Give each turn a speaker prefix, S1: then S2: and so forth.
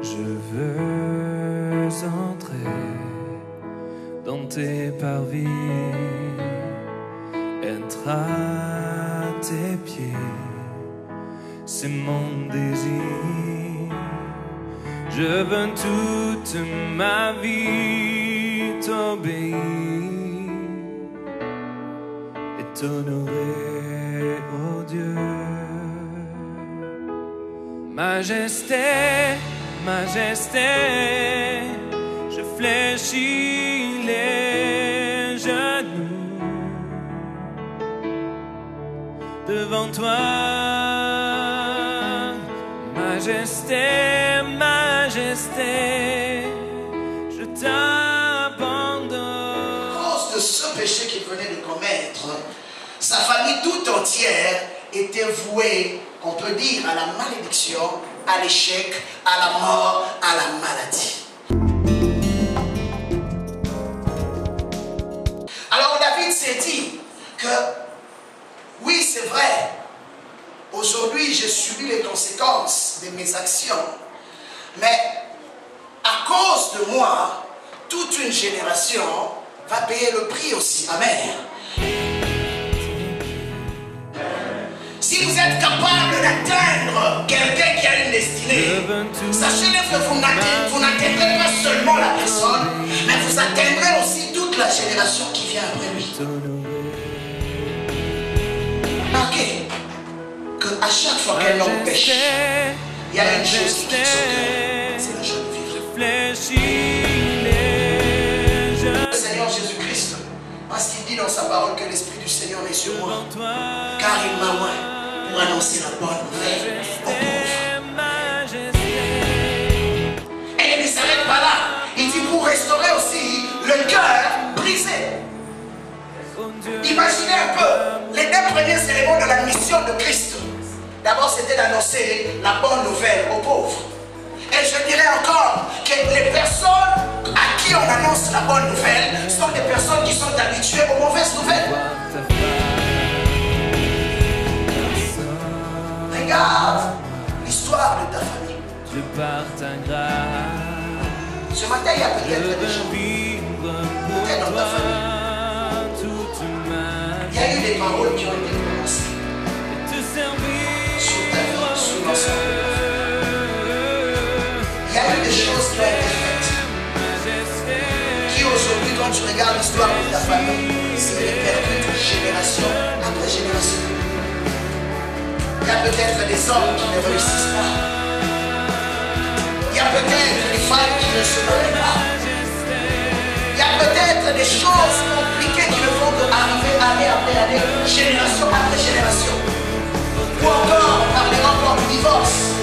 S1: Je veux entrer dans tes parvis, être à tes pieds, c'est mon désir. Je veux toute ma vie t'obéir et t'honorer, oh Dieu. Majesté, majesté, je fléchis les genoux devant toi. Majesté, majesté, je t'abandonne.
S2: À cause de ce péché qu'il venait de commettre, sa famille tout entière était vouée, on peut dire, à la malédiction, à l'échec, à la mort, à la maladie. Alors David s'est dit que oui, c'est vrai, aujourd'hui j'ai subi les conséquences de mes actions, mais à cause de moi, toute une génération va payer le prix aussi. Amen. Si vous êtes capable d'atteindre quelqu'un qui a une destinée, sachez que vous n'atteindrez pas seulement la personne, mais vous atteindrez aussi toute la génération qui vient après lui. Remarquez qu'à chaque fois qu'un homme pêche, il y a une chose qui quitte son cœur, c'est la joie de vivre. Le Seigneur Jésus-Christ, parce qu'il dit dans sa parole que l'Esprit du Seigneur est sur moi, car il m'a oint pour annoncer la bonne nouvelle aux pauvres. Et il ne s'arrête pas là. Il dit pour restaurer aussi le cœur brisé. Imaginez un peu les deux premiers éléments de la mission de Christ. D'abord, c'était d'annoncer la bonne nouvelle aux pauvres. Et je dirais encore que les personnes à qui on annonce la bonne nouvelle sont des personnes qui sont habituées aux mauvaises nouvelles. Regarde l'histoire de ta famille. Ce matin, il y a peut-être des gens, peut-être dans ta famille. Il y a eu des paroles qui ont été prononcées sur ta vie, sur l'ensemble. Il y a eu des choses qui ont été faites, qui aujourd'hui, quand tu regardes l'histoire de ta famille, se répercute génération après génération. Il y a peut-être des hommes qui ne réussissent pas. Il y a peut-être des femmes qui ne se marient pas. Il y a peut-être des choses compliquées qui ne font qu'arriver année après année, génération après génération. Ou encore, on parlera encore du divorce.